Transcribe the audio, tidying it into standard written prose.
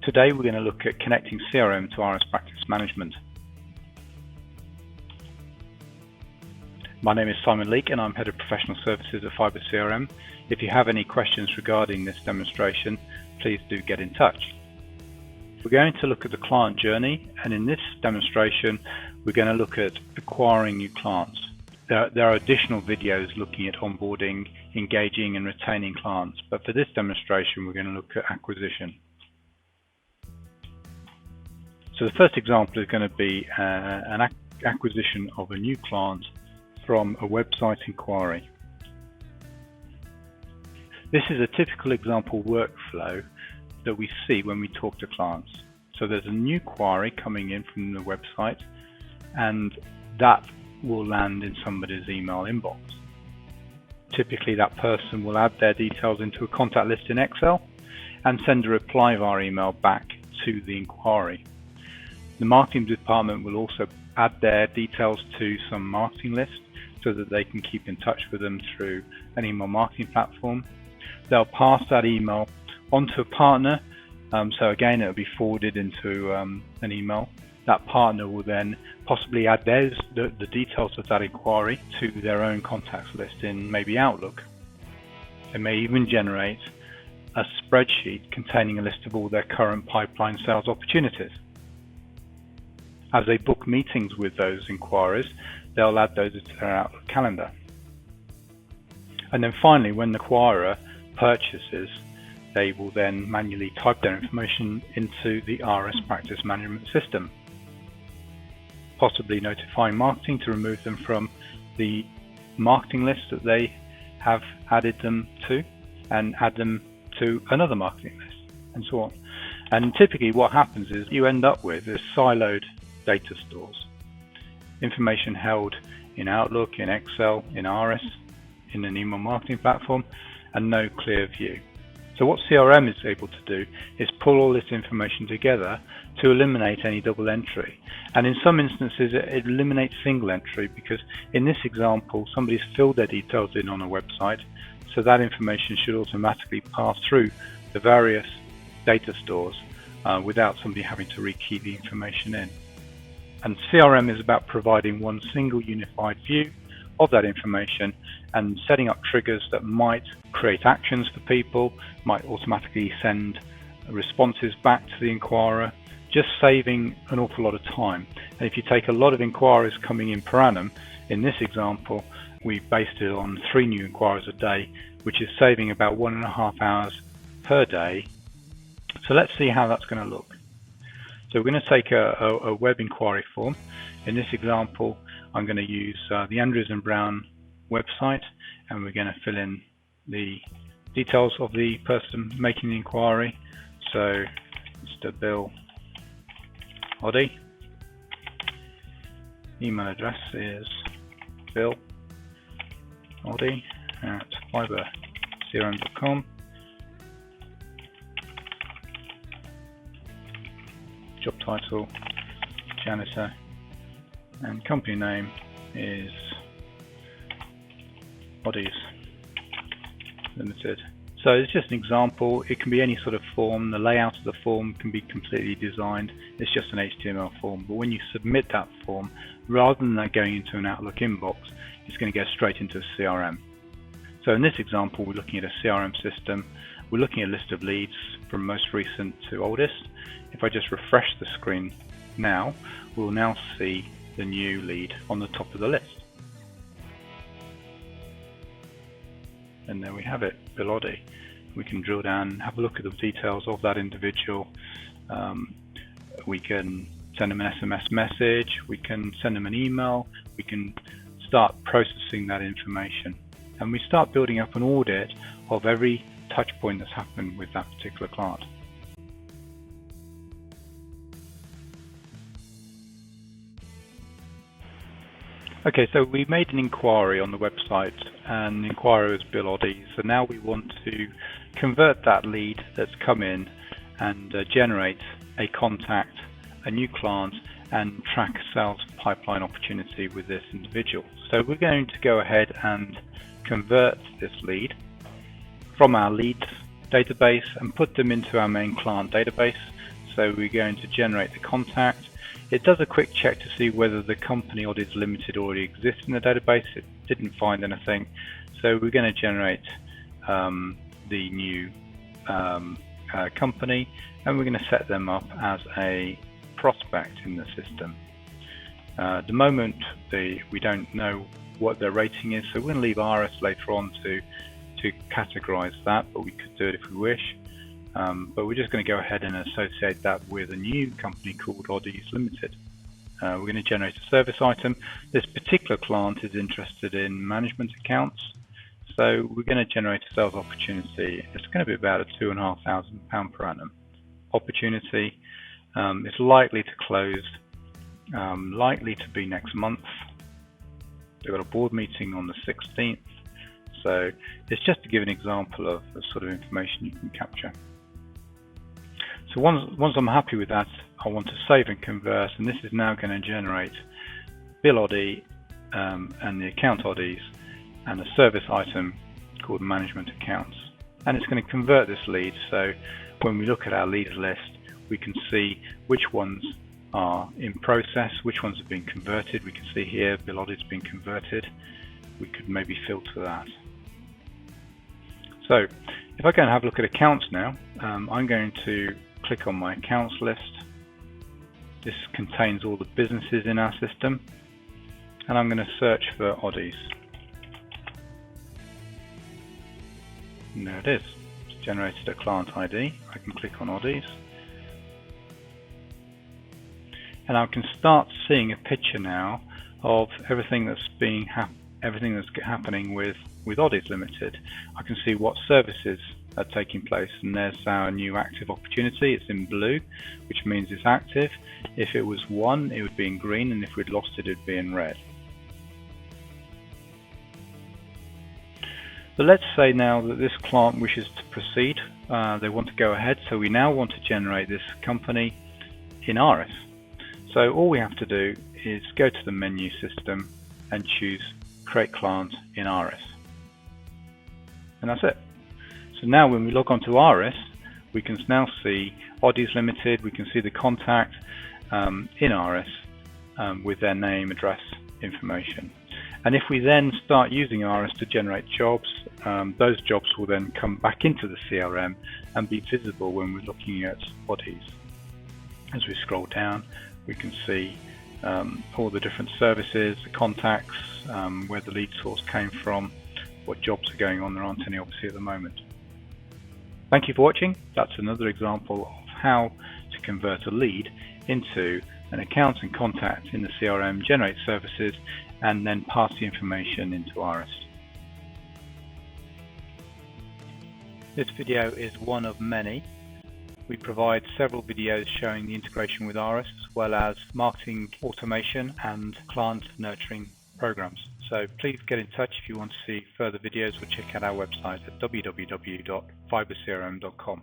Today we're going to look at connecting CRM to RS Practice Management. My name is Simon Leake and I'm Head of Professional Services at Fiber CRM. If you have any questions regarding this demonstration, please do get in touch. We're going to look at the client journey, and in this demonstration we're going to look at acquiring new clients. There are additional videos looking at onboarding, engaging and retaining clients, but for this demonstration we're going to look at acquisition. So the first example is going to be an acquisition of a new client from a website inquiry. This is a typical example workflow that we see when we talk to clients. So there's a new query coming in from the website, and that will land in somebody's email inbox. Typically that person will add their details into a contact list in Excel and send a reply via email back to the inquiry. The marketing department will also add their details to some marketing list so that they can keep in touch with them through an email marketing platform. They'll pass that email onto a partner, so again it will be forwarded into an email. That partner will then possibly add the details of that inquiry to their own contacts list in maybe Outlook. They may even generate a spreadsheet containing a list of all their current pipeline sales opportunities. As they book meetings with those inquiries, they'll add those to their Outlook calendar. And then finally, when the acquirer purchases, they will then manually type their information into the RS Practice Management system, possibly notifying marketing to remove them from the marketing list that they have added them to and add them to another marketing list, and so on. And typically what happens is you end up with is siloed data stores, information held in Outlook, in Excel, in RS, in an email marketing platform, and no clear view. So what CRM is able to do is pull all this information together to eliminate any double entry. And in some instances it eliminates single entry, because in this example somebody's filled their details in on a website, so that information should automatically pass through the various data stores without somebody having to rekey the information in. And CRM is about providing one single unified view of that information and setting up triggers that might create actions for people, might automatically send responses back to the inquirer, just saving an awful lot of time. And if you take a lot of inquiries coming in per annum, in this example we based it on 3 new inquiries a day, which is saving about 1.5 hours per day. So let's see how that's going to look. So we're going to take a web inquiry form. In this example I'm going to use the Andrews & Brown website, and we're going to fill in the details of the person making the inquiry. So Mr. Bill Oddy. Email address is Bill Oddy at fibercrm.com. Job title, janitor, and company name is Oddies Limited. So it's just an example. It can be any sort of form. The layout of the form can be completely designed. It's just an HTML form, but when you submit that form, rather than that going into an Outlook inbox, it's going to go straight into a CRM. So in this example we're looking at a CRM system. We're looking at a list of leads from most recent to oldest. If I just refresh the screen now, we'll now see the new lead on the top of the list. And there we have it, Bill Oddy. We can drill down and have a look at the details of that individual. We can send them an SMS message, we can send them an email, we can start processing that information. And we start building up an audit of every touch point that's happened with that particular client. Okay, so we made an inquiry on the website, and the inquiry was Bill Oddy. So now we want to convert that lead that's come in and generate a contact, a new client, and track a sales pipeline opportunity with this individual. So we're going to go ahead and convert this lead from our leads database and put them into our main client database So we're going to generate the contact. It does a quick check to see whether the company Oddies Limited already exists in the database. It didn't find anything, so we're going to generate the new company, and we're going to set them up as a prospect in the system. At the moment we don't know what their rating is, so we're going to leave RS later on to categorize that, but we could do it if we wish. But we're just going to go ahead and associate that with a new company called Oddies Limited. We're going to generate a service item. This particular client is interested in management accounts, so we're going to generate a sales opportunity. It's going to be about a £2,500 per annum opportunity. It's likely to close, likely to be next month. We've got a board meeting on the 16th, so it's just to give an example of the sort of information you can capture. So once I'm happy with that, I want to save and convert, and this is now going to generate Bill Oddie and the account Oddies and a service item called management accounts, and it's going to convert this lead. So when we look at our leads list, we can see which ones are in process, which ones have been converted. We can see here Bill Oddie's been converted. We could maybe filter that. So if I go and have a look at accounts now, I'm going to click on my accounts list. This contains all the businesses in our system, and I'm going to search for Oddies. And there it is. It's generated a client ID. I can click on Oddies, and I can start seeing a picture now of everything that's happening with Oddies Limited. I can see what services are taking place, and there's our new active opportunity. It's in blue, which means it's active. If it was won, it would be in green, and if we'd lost it, it'd be in red. But let's say now that this client wishes to proceed. They want to go ahead, so we now want to generate this company in RS. So all we have to do is go to the menu system and choose Create Client in RS. And that's it. So now when we log on to RS, we can now see Oddies Limited. We can see the contact in RS with their name, address, information. And if we then start using RS to generate jobs, those jobs will then come back into the CRM and be visible when we're looking at Oddies. As we scroll down, we can see all the different services, the contacts, where the lead source came from, what jobs are going on. There aren't any obviously at the moment. Thank you for watching. That's another example of how to convert a lead into an account and contact in the CRM, generate services, and then pass the information into RS. This video is one of many. We provide several videos showing the integration with RS, as well as marketing automation and client nurturing programs. So please get in touch if you want to see further videos, or check out our website at www.fibercrm.com.